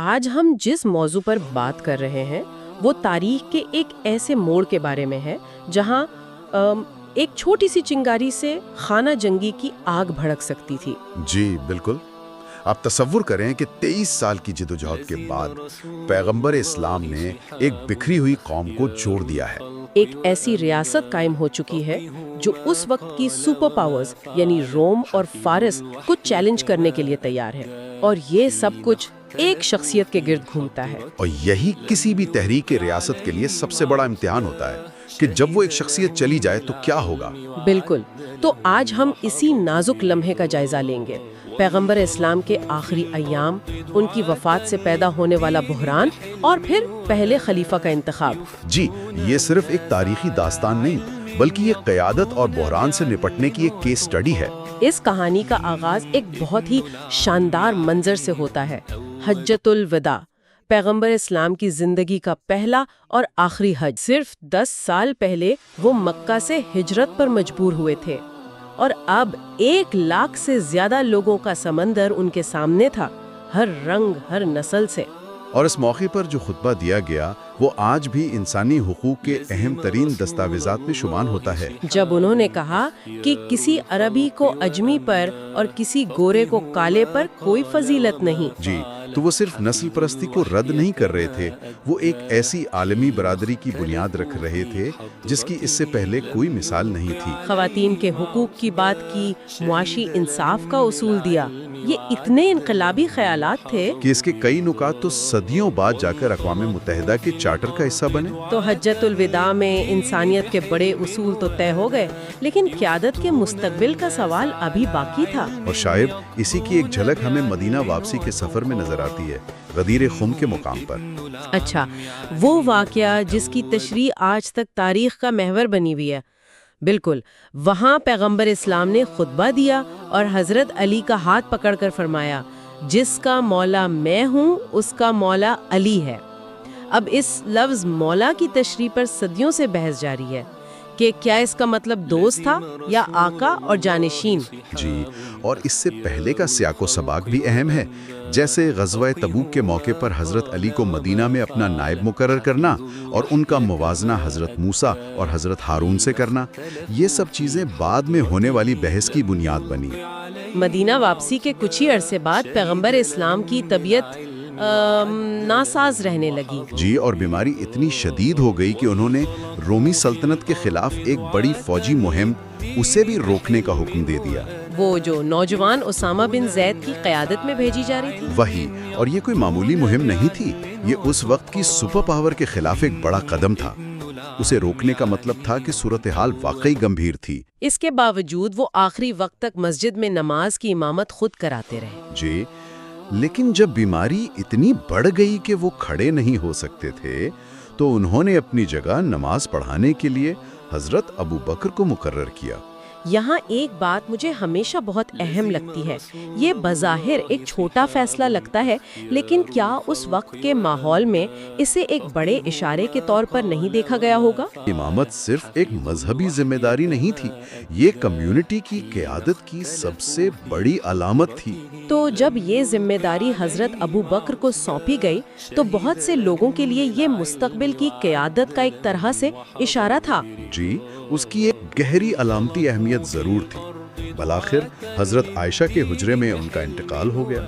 آج ہم جس موضوع پر بات کر رہے ہیں وہ تاریخ کے ایک ایسے موڑ کے بارے میں ہے جہاں ایک چھوٹی سی چنگاری سے خانہ جنگی کی آگ بھڑک سکتی تھی۔ جی بالکل۔ آپ تصور کریں کہ 23 سال کی جدوجہد کے بعد پیغمبر اسلام نے ایک بکھری ہوئی قوم کو جوڑ دیا ہے۔ ایک ایسی ریاست قائم ہو چکی ہے جو اس وقت کی سپر پاورز یعنی روم اور فارس کو چیلنج کرنے کے لیے تیار ہے، اور یہ سب کچھ ایک شخصیت کے گرد گھومتا ہے۔ اور یہی کسی بھی تحریک ریاست کے لیے سب سے بڑا امتحان ہوتا ہے کہ جب وہ ایک شخصیت چلی جائے تو کیا ہوگا۔ بالکل، تو آج ہم اسی نازک لمحے کا جائزہ لیں گے، پیغمبر اسلام کے آخری ایام، ان کی وفات سے پیدا ہونے والا بحران، اور پھر پہلے خلیفہ کا انتخاب۔ جی، یہ صرف ایک تاریخی داستان نہیں بلکہ یہ قیادت اور بحران سے نپٹنے کی ایک کیس سٹڈی ہے۔ اس کہانی کا آغاز ایک بہت ہی شاندار منظر سے ہوتا ہے، حجۃ الوداع، پیغمبر اسلام کی زندگی کا پہلا اور آخری حج۔ صرف 10 سال پہلے وہ مکہ سے ہجرت پر مجبور ہوئے تھے، اور اب 1 لاکھ سے زیادہ لوگوں کا سمندر ان کے سامنے تھا، ہر رنگ، ہر نسل سے۔ اور اس موقع پر جو خطبہ دیا گیا وہ آج بھی انسانی حقوق کے اہم ترین دستاویزات میں شمار ہوتا ہے۔ جب انہوں نے کہا کہ کسی عربی کو اجمی پر اور کسی گورے کو کالے پر کوئی فضیلت نہیں۔ جی، تو وہ صرف نسل پرستی کو رد نہیں کر رہے تھے، وہ ایک ایسی عالمی برادری کی بنیاد رکھ رہے تھے جس کی اس سے پہلے کوئی مثال نہیں تھی۔ خواتین کے حقوق کی بات کی، معاشی انصاف کا اصول دیا۔ یہ اتنے انقلابی خیالات تھے کہ اس کے کئی نکات تو صدیوں بعد جا کر اقوام متحدہ کے چارٹر کا حصہ بنے۔ تو حجۃ الوداع میں انسانیت کے بڑے اصول تو طے ہو گئے، لیکن قیادت کے مستقبل کا سوال ابھی باقی تھا۔ اور شاید اسی کی ایک جھلک ہمیں مدینہ واپسی کے سفر میں نظر آتی ہے، غدیر خم کے مقام پر۔ اچھا، وہ واقعہ جس کی تشریح آج تک تاریخ کا محور بنی ہوئی ہے۔ بالکل، وہاں پیغمبر اسلام نے خطبہ دیا اور حضرت علی کا ہاتھ پکڑ کر فرمایا، جس کا مولا میں ہوں اس کا مولا علی ہے۔ اب اس لفظ مولا کی تشریح پر صدیوں سے بحث جاری ہے کہ کیا اس کا مطلب دوست تھا یا آقا اور جانشین۔ جی، اور اس سے پہلے کا سیاق و سباق بھی اہم ہے، جیسے غزوہ تبوک کے موقع پر حضرت علی کو مدینہ میں اپنا نائب مقرر کرنا اور ان کا موازنہ حضرت موسیٰ اور حضرت ہارون سے کرنا۔ یہ سب چیزیں بعد میں ہونے والی بحث کی بنیاد بنی۔ مدینہ واپسی کے کچھ ہی عرصے بعد پیغمبر اسلام کی طبیعت ناساز رہنے لگی۔ جی، اور بیماری اتنی شدید ہو گئی کہ انہوں نے رومی سلطنت کے خلاف ایک بڑی فوجی مہم اسے بھی روکنے کا حکم دے دیا۔ وہ جو نوجوان اسامہ بن زید کی قیادت میں بھیجی جا رہی تھی۔ وہی، اور یہ کوئی معمولی مہم نہیں تھی، یہ اس وقت کی سپر پاور کے خلاف ایک بڑا قدم تھا۔ اسے روکنے کا مطلب تھا کہ صورتحال واقعی گمبھیر تھی۔ اس کے باوجود وہ آخری وقت تک مسجد میں نماز کی امامت خود کراتے رہے۔ جی، لیکن جب بیماری اتنی بڑھ گئی کہ وہ کھڑے نہیں ہو سکتے تھے تو انہوں نے اپنی جگہ نماز پڑھانے کے لیے حضرت ابو بکر کو مقرر کیا۔ یہاں ایک بات مجھے ہمیشہ بہت اہم لگتی ہے۔ یہ بظاہر ایک چھوٹا فیصلہ لگتا ہے، لیکن کیا اس وقت کے ماحول میں اسے ایک بڑے اشارے کے طور پر نہیں دیکھا گیا ہوگا؟ امامت صرف ایک مذہبی ذمہ داری نہیں تھی، یہ کمیونٹی کی قیادت کی سب سے بڑی علامت تھی۔ تو جب یہ ذمہ داری حضرت ابو بکر کو سونپی گئی تو بہت سے لوگوں کے لیے یہ مستقبل کی قیادت کا ایک طرح سے اشارہ تھا۔ جی، اس کی ایک گہری علامتی اہمیت ضرور تھی۔ بالآخر حضرت عائشہ کے حجرے میں ان کا انتقال ہو گیا۔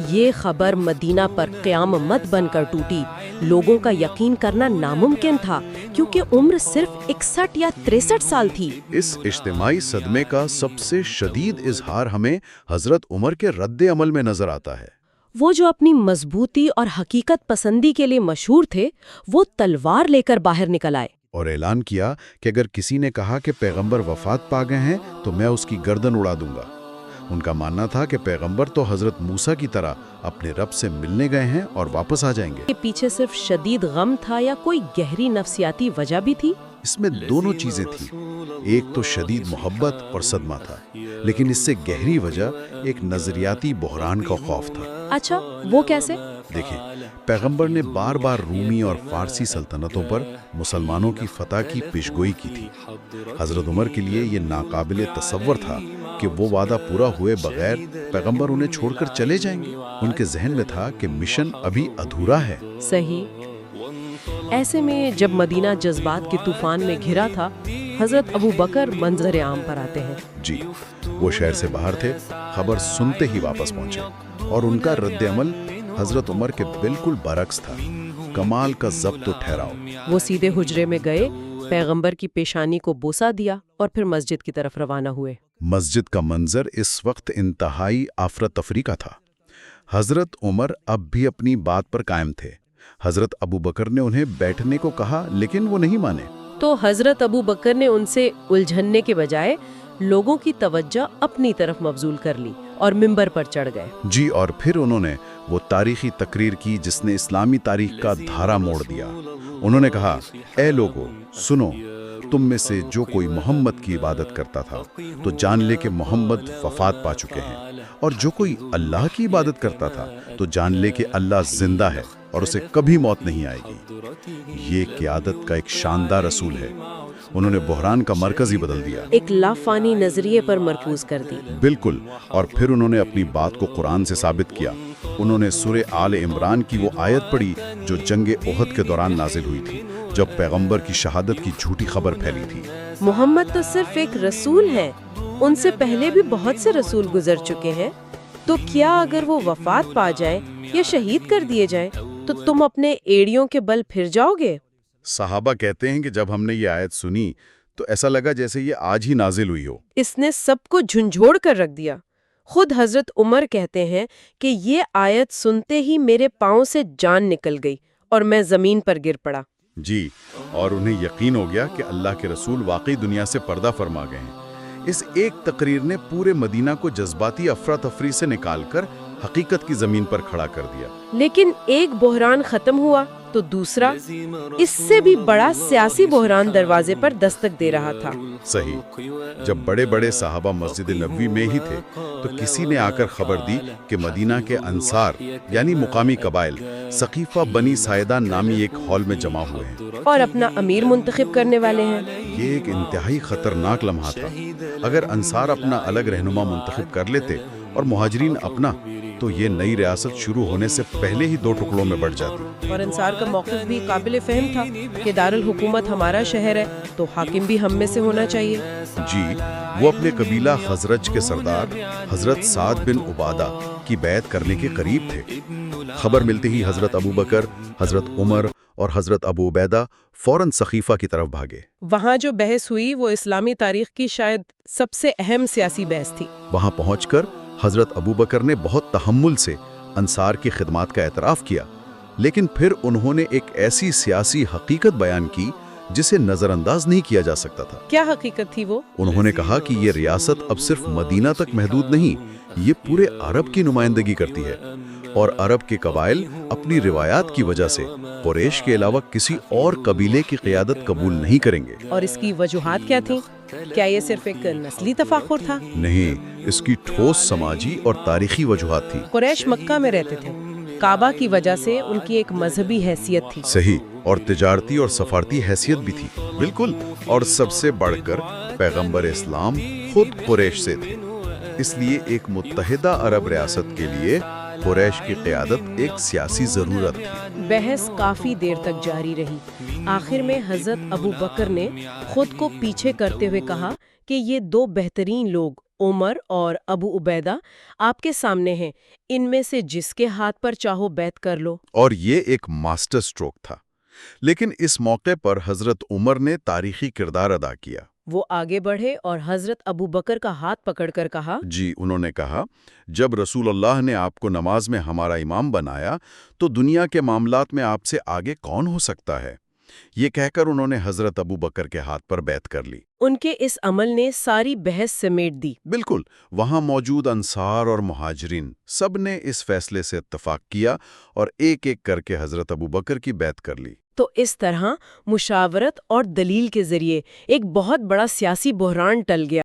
یہ خبر مدینہ پر قیامت بن کر ٹوٹی۔ لوگوں کا یقین کرنا ناممکن تھا کیونکہ عمر صرف 61 یا 63 سال تھی۔ اس اجتماعی صدمے کا سب سے شدید اظہار ہمیں حضرت عمر کے رد عمل میں نظر آتا ہے۔ وہ جو اپنی مضبوطی اور حقیقت پسندی کے لیے مشہور تھے، وہ تلوار لے کر باہر نکل آئے اور اعلان کیا کہ اگر کسی نے کہا کہ پیغمبر وفات پا گئے ہیں تو میں اس کی گردن اڑا دوں گا۔ ان کا ماننا تھا کہ پیغمبر تو حضرت موسیٰ کی طرح اپنے رب سے ملنے گئے ہیں اور واپس آ جائیں گے۔ کہ پیچھے صرف شدید غم تھا یا کوئی گہری نفسیاتی وجہ بھی تھی؟ اس میں دونوں چیزیں تھیں، ایک تو شدید محبت اور صدمہ تھا، لیکن اس سے گہری وجہ ایک نظریاتی بحران کا خوف تھا۔ اچھا، وہ کیسے؟ دیکھیں، پیغمبر نے بار بار رومی اور فارسی سلطنتوں پر مسلمانوں کی فتح کی پیشگوئی کی تھی۔ حضرت عمر کے لیے یہ ناقابل تصور تھا کہ وہ وعدہ پورا ہوئے بغیر پیغمبر انہیں چھوڑ کر چلے جائیں گے۔ ان کے ذہن میں تھا کہ مشن ابھی ادھورا ہے۔ صحیح۔ ایسے میں جب مدینہ جذبات کے طوفان میں گھرا تھا، حضرت ابو بکر منظر عام پر آتے ہیں۔ جی، وہ شہر سے باہر تھے، خبر سنتے ہی واپس پہنچے، اور ان کا رد عمل حضرت عمر کے بالکل برعکس تھا۔ کمال کا ضبط و ٹھہراؤ۔ وہ سیدھے حجرے میں گئے، پیغمبر کی پیشانی کو بوسہ دیا اور پھر مسجد کی طرف روانہ ہوئے۔ مسجد کا منظر اس وقت انتہائی افراتفری کا تھا۔ حضرت عمر اب بھی اپنی بات پر قائم تھے۔ حضرت ابو بکر نے انہیں بیٹھنے کو کہا، لیکن وہ نہیں مانے۔ تو حضرت ابو بکر نے ان سے الجھننے کے بجائے لوگوں کی توجہ اپنی طرف مبذول کر لی اور ممبر پر چڑھ گئے۔ جی، اور پھر انہوں نے وہ تاریخی تقریر کی جس نے اسلامی تاریخ کا دھارا موڑ دیا۔ انہوں نے کہا، اے لوگو، سنو، تم میں سے جو کوئی محمد کی عبادت کرتا تھا تو جان لے کہ محمد وفات پا چکے ہیں، اور جو کوئی اللہ کی عبادت کرتا تھا تو جان لے کہ اللہ زندہ ہے اور اسے کبھی موت نہیں آئے گی۔ یہ قیادت کا ایک شاندار اصول ہے۔ انہوں نے بحران کا مرکز ہی بدل دیا، ایک لافانی نظریے پر مرکوز کر دی۔ بالکل۔ اور پھر انہوں نے اپنی بات کو قرآن سے ثابت کیا۔ انہوں نے سورہ آل عمران کی وہ آیت پڑھی جو جنگ احد کے دوران نازل ہوئی تھی، جب پیغمبر کی شہادت کی جھوٹی خبر پھیلی تھی۔ محمد تو صرف ایک رسول ہے، ان سے پہلے بھی بہت سے رسول گزر چکے ہیں، تو کیا اگر وہ وفات پا جائیں یا شہید کر دیے جائیں تو تم اپنے ایڑیوں کے بل پھر جاؤ گے؟ صحابہ کہتے ہیں کہ جب ہم نے یہ آیت سنی تو ایسا لگا جیسے یہ آج ہی نازل ہوئی ہو۔ اس نے سب کو جھنجھوڑ کر رکھ دیا۔ خود حضرت عمر کہتے ہیں کہ یہ آیت سنتے ہی میرے پاؤں سے جان نکل گئی اور میں زمین پر گر پڑا۔ جی، اور انہیں یقین ہو گیا کہ اللہ کے رسول واقعی دنیا سے پردہ فرما گئے ہیں۔ اس ایک تقریر نے پورے مدینہ کو جذباتی افراتفری سے نکال کر حقیقت کی زمین پر کھڑا کر دیا۔ لیکن ایک بحران ختم ہوا تو دوسرا، اس سے بھی بڑا سیاسی بحران دروازے پر دستک دے رہا تھا۔ صحیح۔ جب بڑے بڑے صحابہ مسجد نبوی میں ہی تھے تو کسی نے آ کر خبر دی کہ مدینہ کے انصار یعنی مقامی قبائل ثقیفہ بنی ساعدہ نامی ایک ہال میں جمع ہوئے ہیں اور اپنا امیر منتخب کرنے والے ہیں۔ یہ ایک انتہائی خطرناک لمحہ تھا۔ اگر انصار اپنا الگ رہنما منتخب کر لیتے اور مہاجرین اپنا، تو یہ نئی ریاست شروع ہونے سے پہلے ہی 2 ٹکڑوں میں بٹ جاتی۔ اور انصار کا موقف بھی قابل فہم تھا کہ دارالحکومت ہمارا شہر ہے تو حاکم بھی ہم میں سے ہونا چاہیے۔ جی، وہ اپنے قبیلہ خزرج کے سردار حضرت سعد بن عبادہ کی بیعت کرنے کے قریب تھے۔ خبر ملتے ہی حضرت ابو بکر، حضرت عمر اور حضرت ابو عبیدہ فوراً سقیفہ کی طرف بھاگے۔ وہاں جو بحث ہوئی وہ اسلامی تاریخ کی شاید سب سے اہم سیاسی بحث تھی۔ وہاں پہنچ کر حضرت ابو بکر نے بہت تحمل سے انصار کی خدمات کا اعتراف کیا، لیکن پھر انہوں نے ایک ایسی سیاسی حقیقت بیان کی جسے نظر انداز نہیں کیا جا سکتا تھا۔ کیا حقیقت تھی وہ؟ انہوں نے کہا کہ یہ ریاست اب صرف مدینہ تک محدود نہیں، یہ پورے عرب کی نمائندگی کرتی ہے، اور عرب کے قبائل اپنی روایات کی وجہ سے قریش کے علاوہ کسی اور قبیلے کی قیادت قبول نہیں کریں گے۔ اور اس کی وجوہات کیا تھیں؟ کیا یہ صرف ایک نسلی تفاخر تھا؟ نہیں، اس کی ٹھوس سماجی اور تاریخی وجوہات تھی۔ قریش مکہ میں رہتے تھے، کعبہ کی وجہ سے ان کی ایک مذہبی حیثیت تھی۔ صحیح، اور تجارتی اور سفارتی حیثیت بھی تھی۔ بالکل، اور سب سے بڑھ کر پیغمبر اسلام خود قریش سے تھے، اس لیے ایک متحدہ عرب ریاست کے لیے قریش کی قیادت ایک سیاسی ضرورت تھی۔ بحث کافی دیر تک جاری رہی۔ آخر میں حضرت ابو بکر نے خود کو پیچھے کرتے ہوئے کہا کہ یہ 2 بہترین لوگ عمر اور ابو عبیدہ آپ کے سامنے ہیں، ان میں سے جس کے ہاتھ پر چاہو بیعت کر لو۔ اور یہ ایک ماسٹر سٹروک تھا، لیکن اس موقع پر حضرت عمر نے تاریخی کردار ادا کیا۔ وہ آگے بڑھے اور حضرت ابو بکر کا ہاتھ پکڑ کر کہا، جی، انہوں نے کہا، جب رسول اللہ نے آپ کو نماز میں ہمارا امام بنایا تو دنیا کے معاملات میں آپ سے آگے کون ہو سکتا ہے؟ یہ کہہ کر انہوں نے حضرت ابو بکر کے ہاتھ پر بیعت کر لی۔ ان کے اس عمل نے ساری بحث سمیٹ دی۔ بالکل، وہاں موجود انصار اور مہاجرین سب نے اس فیصلے سے اتفاق کیا اور ایک ایک کر کے حضرت ابو بکر کی بیعت کر لی۔ تو اس طرح مشاورت اور دلیل کے ذریعے ایک بہت بڑا سیاسی بحران ٹل گیا۔